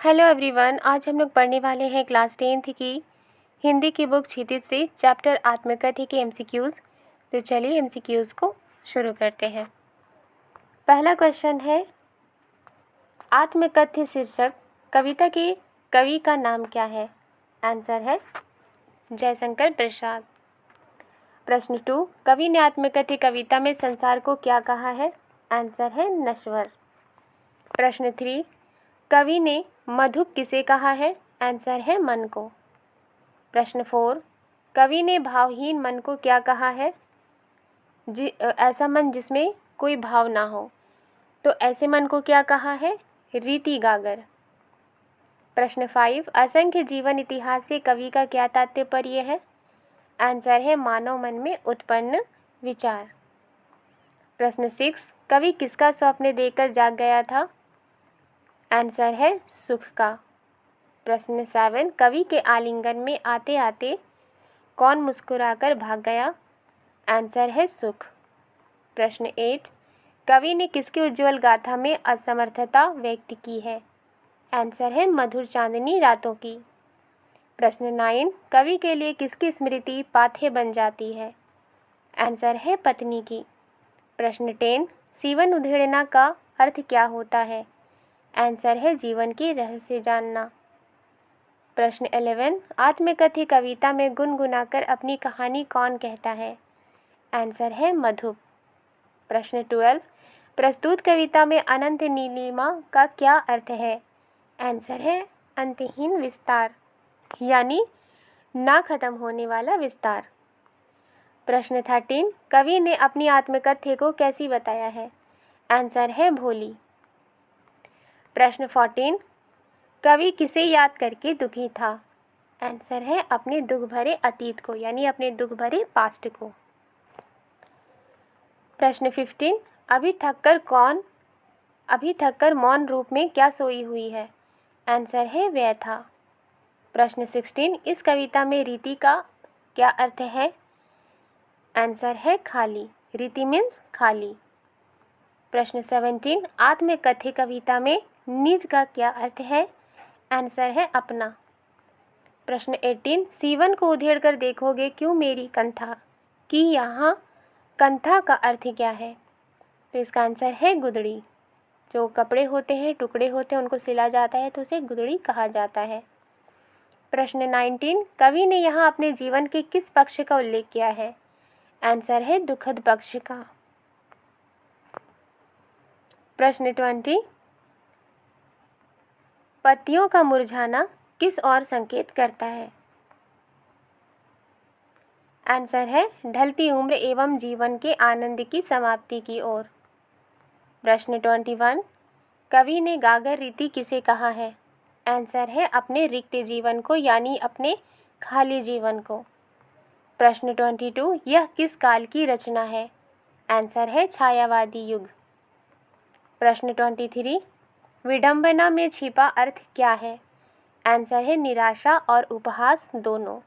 Hello everyone, आज हम लोग पढ़ने वाले हैं क्लास 10th की हिंदी की बुक क्षितिज से चैप्टर आत्मकथ्य के एमसीक्यूज़। तो चलिए एमसीक्यूज़ को शुरू करते हैं। पहला क्वेश्चन है, आत्मकथ्य शीर्षक कविता के कवि का नाम क्या है? आंसर है जयशंकर प्रसाद। प्रश्न 2, कवि ने आत्मकथ्य कविता में संसार को क्या कहा है? आंसर है नश्वर। प्रश्न 3, कवि ने मधुप किसे कहा है? आंसर है मन को। प्रश्न 4, कवि ने भावहीन मन को क्या कहा है? ऐसा मन जिसमें कोई भाव ना हो, तो ऐसे मन को क्या कहा है? रीति गागर। प्रश्न 5, असंख्य जीवन इतिहास से कवि का क्या तात्पर्य है? आंसर है मानव मन में उत्पन्न विचार। प्रश्न 6, कवि किसका स्वप्न देखकर जाग गया था? आंसर है सुख का। प्रश्न 7, कवि के आलिंगन में आते आते कौन मुस्कुराकर भाग गया? आंसर है सुख। प्रश्न 8, कवि ने किसकी उज्ज्वल गाथा में असमर्थता व्यक्त की है? आंसर है मधुर चांदनी रातों की। प्रश्न 9, कवि के लिए किसकी स्मृति पाथेय बन जाती है? आंसर है पत्नी की। प्रश्न 10, सीवन उधेड़ना का अर्थ क्या होता है? आंसर है जीवन की रहस्य जानना। प्रश्न 11, आत्मकथ्य कविता में गुनगुनाकर अपनी कहानी कौन कहता है? आंसर है मधुप। प्रश्न 12, प्रस्तुत कविता में अनंत नीलिमा का क्या अर्थ है? आंसर है अंतहीन विस्तार, यानी ना खत्म होने वाला विस्तार। प्रश्न 13, कवि ने अपनी आत्मकथ्य को कैसी बताया है? आंसर है भोली। प्रश्न 14, कवि किसे याद करके दुखी था? आंसर है अपने दुख भरे अतीत को, यानी अपने दुख भरे पास्ट को। प्रश्न 15, अभी थककर मौन रूप में क्या सोई हुई है? आंसर है व्यथा। प्रश्न 16, इस कविता में रीति का क्या अर्थ है? आंसर है खाली। रीति मीन्स खाली। प्रश्न 17, आत्मकथ्य कविता में निज का क्या अर्थ है? आंसर है अपना। प्रश्न 18, सीवन को उधेड़ कर देखोगे क्यों मेरी कंथा कि यहाँ कंथा का अर्थ क्या है? तो इसका आंसर है गुदड़ी। जो कपड़े होते हैं, टुकड़े होते हैं, उनको सिला जाता है तो उसे गुदड़ी कहा जाता है। प्रश्न 19, कवि ने यहाँ अपने जीवन के किस पक्ष का उल्लेख किया है? आंसर है दुखद पक्ष का। प्रश्न 20, पत्तियों का मुरझाना किस ओर संकेत करता है? आंसर है ढलती उम्र एवं जीवन के आनंद की समाप्ति की ओर। प्रश्न 21, कवि ने गागर रीति किसे कहा है? आंसर है अपने रिक्त जीवन को, यानी अपने खाली जीवन को। प्रश्न 22, यह किस काल की रचना है? आंसर है छायावादी युग। प्रश्न 23, विडंबना में छिपा अर्थ क्या है? आंसर है निराशा और उपहास दोनों।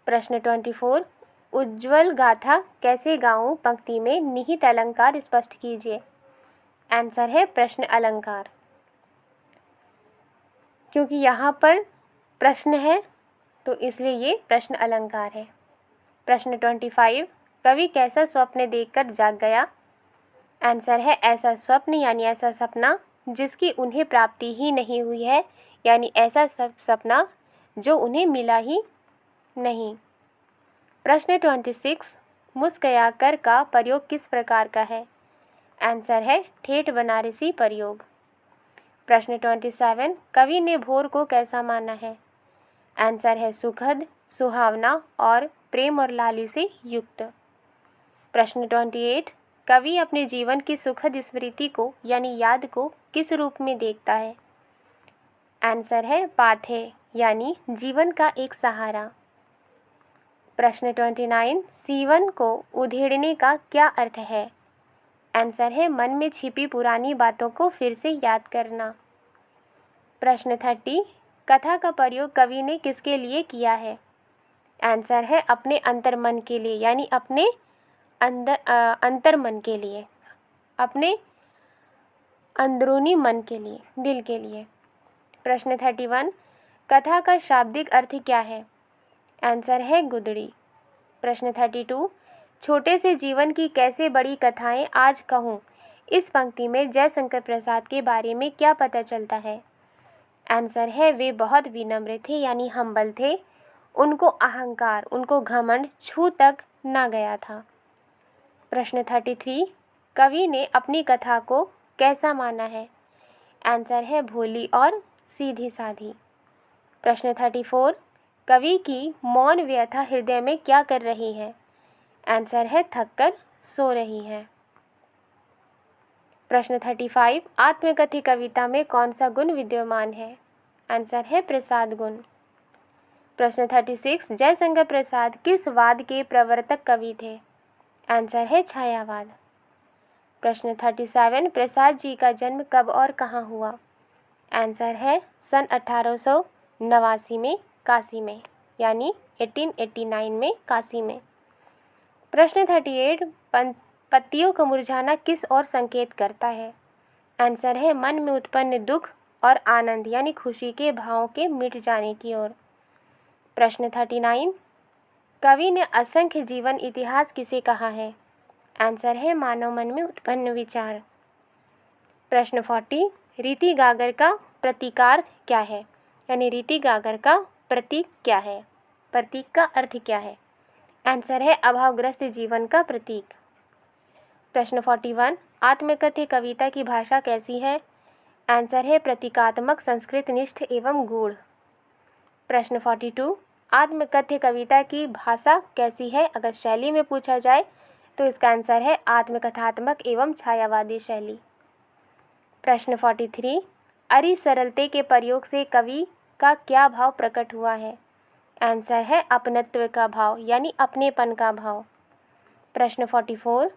प्रश्न 24, उज्ज्वल गाथा कैसे गाऊं पंक्ति में निहित अलंकार स्पष्ट कीजिए? आंसर है प्रश्न अलंकार, क्योंकि यहाँ पर प्रश्न है तो इसलिए ये प्रश्न अलंकार है। प्रश्न 25, कवि कैसा स्वप्न देखकर जाग गया? आंसर है ऐसा स्वप्न, यानी ऐसा सपना जिसकी उन्हें प्राप्ति ही नहीं हुई है, यानी ऐसा सपना जो उन्हें मिला ही नहीं। प्रश्न 26, मुस्कयाकर का प्रयोग किस प्रकार का है? आंसर है ठेठ बनारसी प्रयोग। प्रश्न 27, कवि ने भोर को कैसा माना है? आंसर है सुखद, सुहावना और प्रेम और लाली से युक्त। प्रश्न 28, कवि अपने जीवन की सुखद स्मृति को यानी याद को किस रूप में देखता है? आंसर है पाथेय, यानी जीवन का एक सहारा। प्रश्न 29, सीवन को उधेड़ने का क्या अर्थ है? आंसर है मन में छिपी पुरानी बातों को फिर से याद करना। प्रश्न 30, कथा का प्रयोग कवि ने किसके लिए किया है? आंसर है अपने अंतर्मन के लिए, यानी अपने अंतर्मन के लिए, अपने अंदरूनी मन के लिए, दिल के लिए। प्रश्न 31, कथा का शाब्दिक अर्थ क्या है? आंसर है गुदड़ी। प्रश्न 32, छोटे से जीवन की कैसे बड़ी कथाएं आज कहूँ। इस पंक्ति में जयशंकर प्रसाद के बारे में क्या पता चलता है? आंसर है वे बहुत विनम्र थे यानी हम्बल थे। उनको अहंकार, उनको घमंड छू तक ना गया था। प्रश्न 33, कवि ने अपनी कथा को कैसा माना है? आंसर है भोली और सीधी साधी। प्रश्न 34, कवि की मौन व्यथा हृदय में क्या कर रही है? आंसर है थककर सो रही है। प्रश्न 35, आत्मकथित कविता में कौन सा गुण विद्यमान है? आंसर है प्रसाद गुण। प्रश्न 36, जयशंकर प्रसाद किस वाद के प्रवर्तक कवि थे? आंसर है छायावाद। प्रश्न 37, प्रसाद जी का जन्म कब और कहाँ हुआ? आंसर है सन 1889 में काशी में, यानी 1889 में काशी में। प्रश्न 38, पत्तियों का मुरझाना किस ओर संकेत करता है? आंसर है मन में उत्पन्न दुख और आनंद यानी खुशी के भावों के मिट जाने की ओर। प्रश्न 39, कवि ने असंख्य जीवन इतिहास किसे कहा है? आंसर है मानव मन में उत्पन्न विचार। प्रश्न 40, रीति गागर का प्रतीकार्थ क्या है? यानी रीति गागर का प्रतीक क्या है? प्रतीक का अर्थ क्या है? आंसर है अभावग्रस्त जीवन का प्रतीक। प्रश्न 41, आत्मकथित कविता की भाषा कैसी है? आंसर है प्रतीकात्मक, संस्कृत निष्ठ एवं गूढ़। प्रश्न 42, आत्मकथ्य कविता की भाषा कैसी है? अगर शैली में पूछा जाए तो इसका आंसर है आत्मकथात्मक एवं छायावादी शैली। प्रश्न 43, अरि सरलते के प्रयोग से कवि का क्या भाव प्रकट हुआ है? आंसर है अपनत्व का भाव यानी अपनेपन का भाव। प्रश्न 44,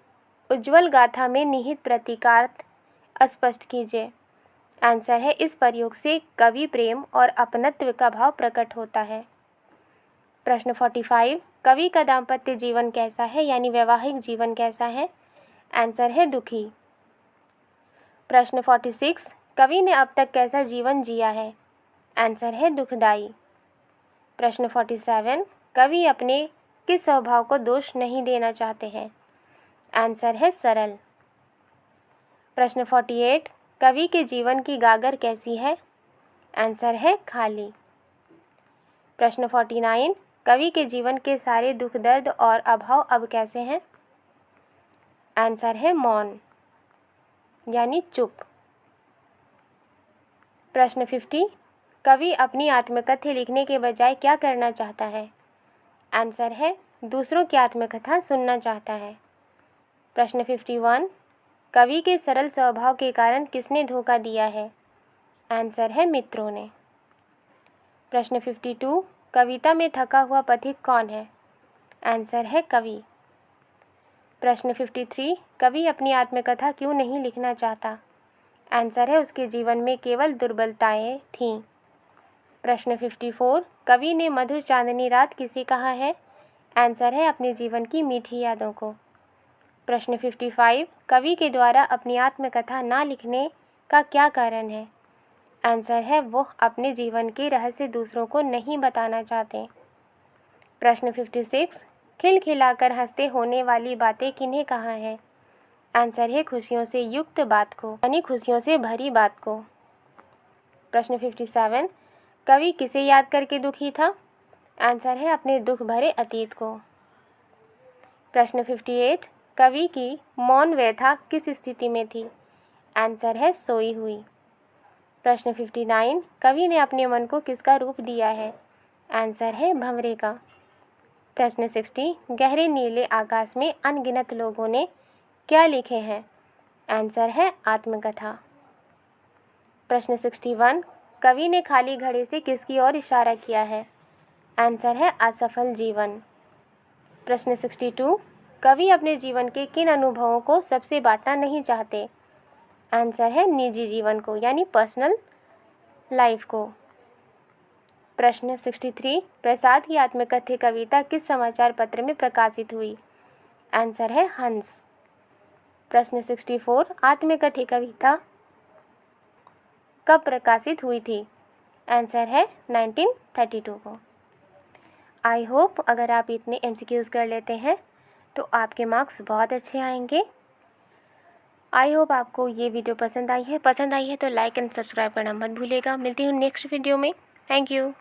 उज्ज्वल गाथा में निहित प्रतीकार्थ स्पष्ट कीजिए। आंसर है इस प्रयोग से कवि प्रेम और अपनत्व का भाव प्रकट होता है। प्रश्न 45, कवि का दाम्पत्य जीवन कैसा है यानी वैवाहिक जीवन कैसा है? आंसर है दुखी। प्रश्न 46, कवि ने अब तक कैसा जीवन जिया है? आंसर है दुखदाई। प्रश्न 47, कवि अपने किस स्वभाव को दोष नहीं देना चाहते हैं? आंसर है सरल। प्रश्न 48, कवि के जीवन की गागर कैसी है? आंसर है खाली। प्रश्न 49, कवि के जीवन के सारे दुख दर्द और अभाव अब कैसे हैं? आंसर है मौन यानी चुप। प्रश्न 50, कवि अपनी आत्मकथा लिखने के बजाय क्या करना चाहता है? आंसर है दूसरों की आत्मकथा सुनना चाहता है। प्रश्न 51, कवि के सरल स्वभाव के कारण किसने धोखा दिया है? आंसर है मित्रों ने। प्रश्न 52, कविता में थका हुआ पथिक कौन है? आंसर है कवि। प्रश्न 53, कवि अपनी आत्मकथा क्यों नहीं लिखना चाहता? आंसर है उसके जीवन में केवल दुर्बलताएं थीं। प्रश्न 54, कवि ने मधुर चांदनी रात किसे कहा है? आंसर है अपने जीवन की मीठी यादों को। प्रश्न 55, कवि के द्वारा अपनी आत्मकथा ना लिखने का क्या कारण है? आंसर है वो अपने जीवन के रहस्य दूसरों को नहीं बताना चाहते। प्रश्न 56, खिलखिलाकर हंसते होने वाली बातें किन्हें कहा है? आंसर है खुशियों से युक्त बात को यानी खुशियों से भरी बात को। प्रश्न 57, कवि किसे याद करके दुखी था? आंसर है अपने दुख भरे अतीत को। प्रश्न 58, कवि की मौन व्यथा किस स्थिति में थी? आंसर है सोई हुई। प्रश्न 59, कवि ने अपने मन को किसका रूप दिया है? आंसर है भंवरे का। प्रश्न 60, गहरे नीले आकाश में अनगिनत लोगों ने क्या लिखे हैं? आंसर है आत्मकथा। प्रश्न 61, कवि ने खाली घड़े से किसकी ओर इशारा किया है? आंसर है असफल जीवन। प्रश्न 62, कवि अपने जीवन के किन अनुभवों को सबसे बांटना नहीं चाहते? आंसर है निजी जीवन को यानी पर्सनल लाइफ को। प्रश्न 63, प्रसाद की आत्मकथ्य कविता किस समाचार पत्र में प्रकाशित हुई? आंसर है हंस। प्रश्न 64, आत्मकथ्य कविता कब प्रकाशित हुई थी? आंसर है 1932 को। आई होप अगर आप इतने MCQs कर लेते हैं तो आपके मार्क्स बहुत अच्छे आएंगे। आई होप आपको ये वीडियो पसंद आई है तो लाइक एंड सब्सक्राइब करना मत भूलिएगा। मिलती हूँ नेक्स्ट वीडियो में। Thank you.